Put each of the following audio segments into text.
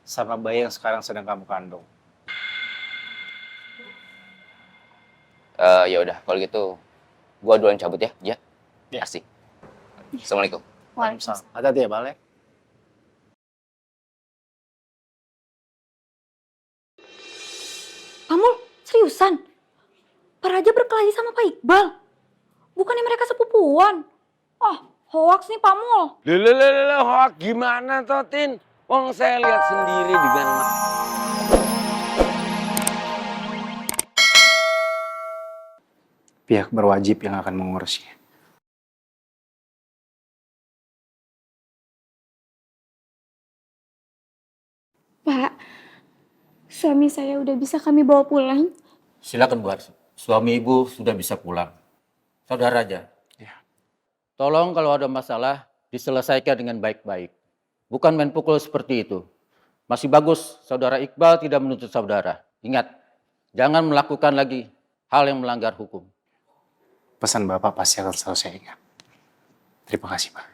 sama bayi yang sekarang sedang kamu kandung. Ya udah, kalau gitu gua duluan cabut ya, ya. Ya. Asik. Assalamualaikum. Waalaikumsalam. Hati-hati ya, Balik. Pamul, seriusan? Pak Raja berkelahi sama Pak Iqbal? Bukannya mereka sepupuan? Oh, hoaks nih Pamul. Lele, hoak gimana toh, Tin? Wong saya lihat sendiri dengan Pihak berwajib yang akan mengurusnya. Pak, suami saya udah bisa kami bawa pulang. Silakan Bu Arsi. Suami ibu sudah bisa pulang. Saudara Raja. Ya. Tolong kalau ada masalah diselesaikan dengan baik-baik. Bukan main pukul seperti itu. Masih bagus saudara Iqbal tidak menuntut saudara. Ingat, jangan melakukan lagi hal yang melanggar hukum. Pesan Bapak pasti akan selalu saya ingat. Terima kasih, Pak.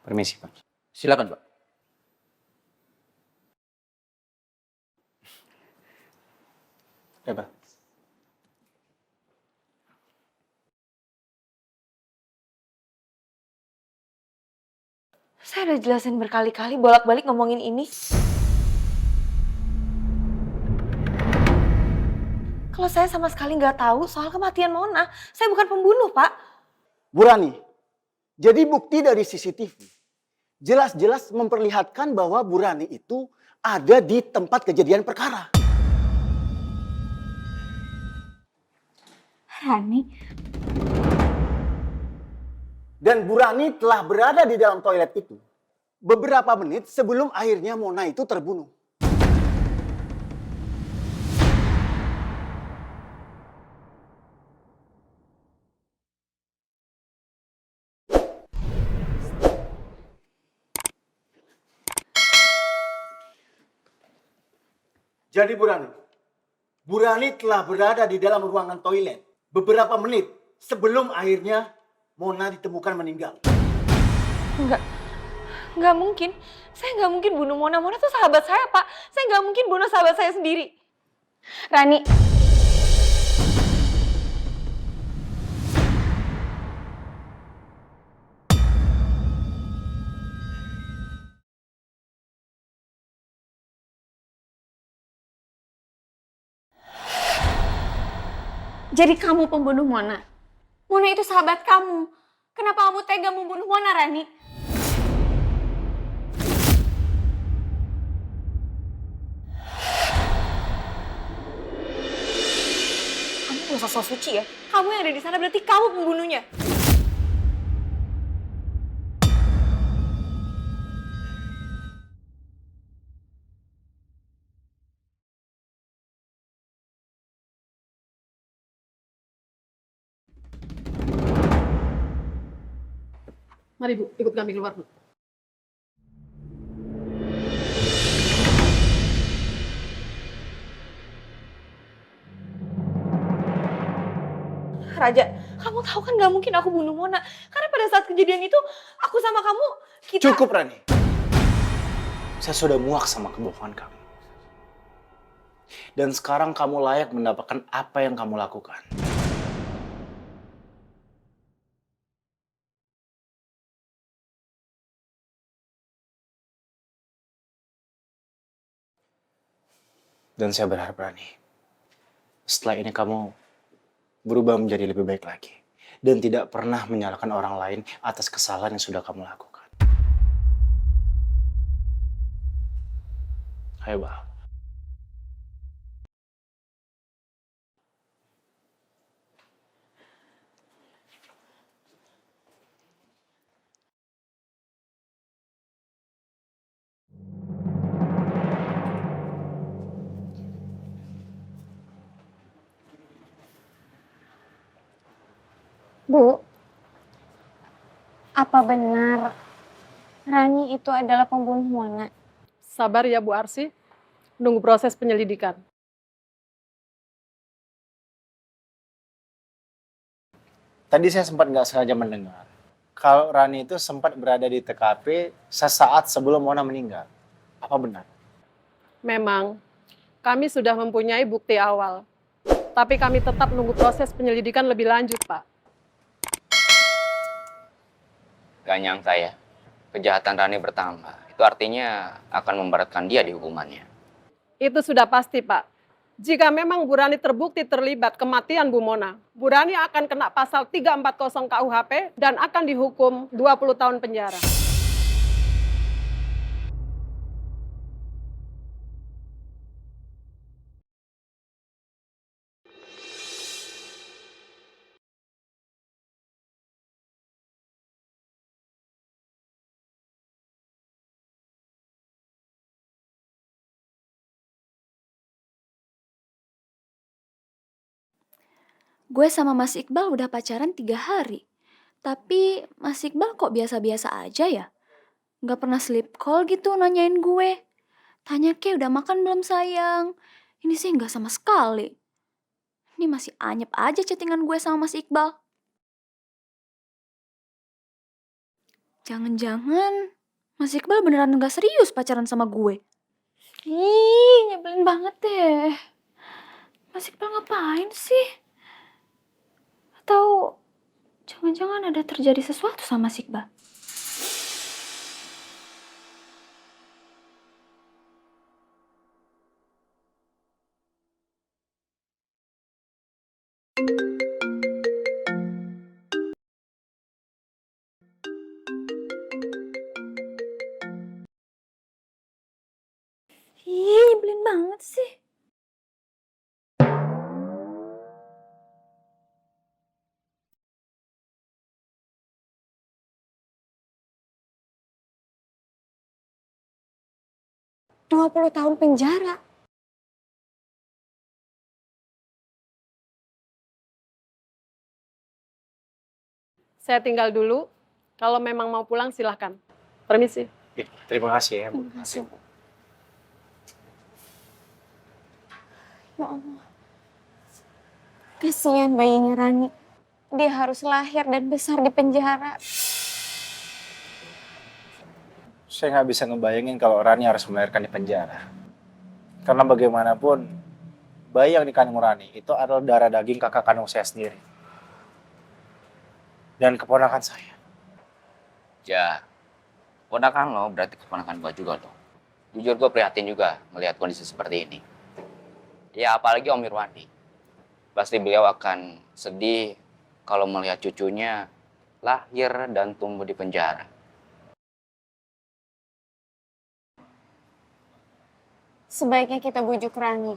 Permisi, Pak. Silakan, Pak. Ya, Pak. Saya udah jelasin berkali-kali bolak-balik ngomongin ini. Kalau saya sama sekali nggak tahu soal kematian Mona. Saya bukan pembunuh, Pak. Bu Rani, jadi bukti dari CCTV jelas-jelas memperlihatkan bahwa Bu Rani itu ada di tempat kejadian perkara. Rani, Dan Bu Rani telah berada di dalam toilet itu beberapa menit sebelum akhirnya Mona itu terbunuh. Jadi Bu Rani telah berada di dalam ruangan toilet beberapa menit sebelum akhirnya Mona ditemukan meninggal. nggak mungkin. Saya nggak mungkin bunuh Mona. Mona tuh sahabat saya, Pak. Saya nggak mungkin bunuh sahabat saya sendiri. Rani. Jadi kamu pembunuh Mona? Mona itu sahabat kamu. Kenapa kamu tega membunuh Mona, Rani? Kamu gak usah so suci ya. Kamu yang ada di sana berarti kamu pembunuhnya. Mari Bu, ikut kami keluar Bu. Raja, kamu tahu kan gak mungkin aku bunuh Mona. Karena pada saat kejadian itu, aku sama kamu, kita... Cukup, Rani. Saya sudah muak sama kebohongan kamu. Dan sekarang kamu layak mendapatkan apa yang kamu lakukan. Dan saya berharap, Rani, setelah ini kamu berubah menjadi lebih baik lagi. Dan tidak pernah menyalahkan orang lain atas kesalahan yang sudah kamu lakukan. Ayo, Bang. Bu, apa benar Rani itu adalah pembunuh Mona? Sabar ya Bu Arsi, nunggu proses penyelidikan. Tadi saya sempat nggak sengaja mendengar kalau Rani itu sempat berada di TKP sesaat sebelum Mona meninggal. Apa benar? Memang, kami sudah mempunyai bukti awal. Tapi kami tetap menunggu proses penyelidikan lebih lanjut, Pak. Gak nyangka ya, kejahatan Rani bertambah. Itu artinya akan memberatkan dia di hukumannya. Itu sudah pasti, Pak. Jika memang Bu Rani terbukti terlibat kematian Bu Mona, Bu Rani akan kena pasal 340 KUHP dan akan dihukum 20 tahun penjara. Gue sama Mas Iqbal udah pacaran 3 hari. Tapi Mas Iqbal kok biasa-biasa aja ya? Gak pernah sleep call gitu nanyain gue. Tanya kayak udah makan belum sayang? Ini sih gak sama sekali. Ini masih anyep aja chattingan gue sama Mas Iqbal. Jangan-jangan Mas Iqbal beneran gak serius pacaran sama gue. Ih, nyebelin banget deh. Mas Iqbal ngapain sih? Atau jangan-jangan ada terjadi sesuatu sama Mas Iqbal? Ih, nyebelin banget sih. Dua 20 tahun penjara. Saya tinggal dulu. Kalau memang mau pulang, silahkan. Permisi. Terima kasih ya, Bu. Ya Allah. Kasihan bayinya Rani. Dia harus lahir dan besar di penjara. Saya nggak bisa ngebayangin kalau Rani harus melahirkan di penjara. Karena bagaimanapun, bayi yang dikandung Rani itu adalah darah daging kakak kandung saya sendiri. Dan keponakan saya. Ya, keponakan lo berarti keponakan gue juga lo. Jujur gue prihatin juga melihat kondisi seperti ini. Ya apalagi Om Irwandi. Pasti beliau akan sedih kalau melihat cucunya lahir dan tumbuh di penjara. Sebaiknya kita bujuk Rani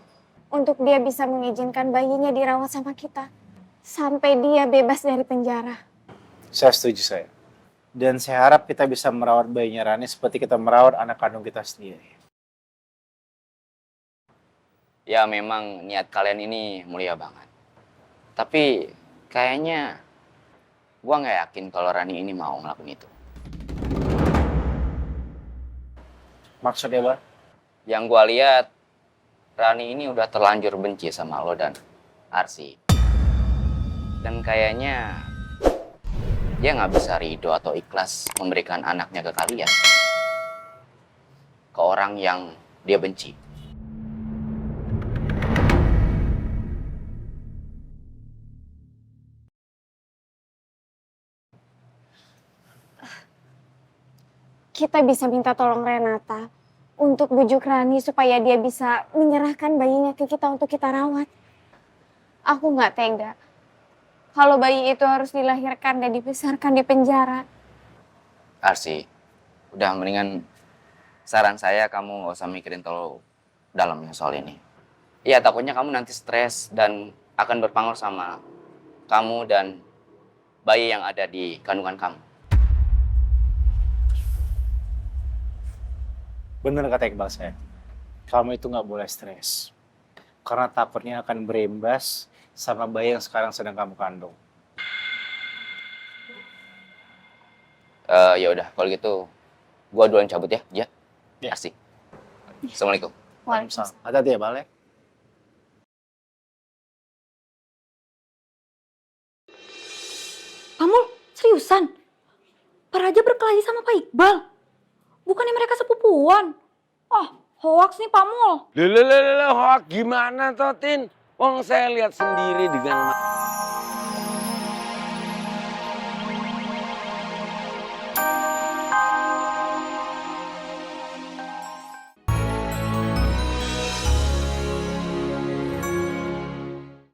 untuk dia bisa mengizinkan bayinya dirawat sama kita sampai dia bebas dari penjara. Saya setuju saya. Dan saya harap kita bisa merawat bayinya Rani seperti kita merawat anak kandung kita sendiri. Ya memang niat kalian ini mulia banget. Tapi kayaknya gue nggak yakin kalau Rani ini mau ngelakuin itu. Maksudnya, Bang? Yang gue lihat, Rani ini udah terlanjur benci sama lo dan Arsi. Dan kayaknya dia nggak bisa ridho atau ikhlas memberikan anaknya ke kalian. Ke orang yang dia benci. Kita bisa minta tolong Renata untuk bujuk Rani supaya dia bisa menyerahkan bayinya ke kita untuk kita rawat. Aku nggak tega kalau bayi itu harus dilahirkan dan dibesarkan di penjara. Arsi, udah mendingan saran saya kamu nggak usah mikirin terlalu dalamnya soal ini. Iya, takutnya kamu nanti stres dan akan berpengaruh sama kamu dan bayi yang ada di kandungan kamu. Bener kata Iqbal saya. Kamu itu nggak boleh stres. Karena takutnya akan berimbas sama bayi yang sekarang sedang kamu kandung. Ya udah, kalau gitu gua duluan cabut ya, Ja. Ya. Asik. Assalamualaikum. Waalaikumsalam. Hati-hati ya, Bale. San, Pak Raja berkelahi sama Pak Iqbal. Bukannya mereka sepupuan. Hoaks nih Pak Mul. Lele, hoak gimana toh, Tin? Wong saya lihat sendiri dengan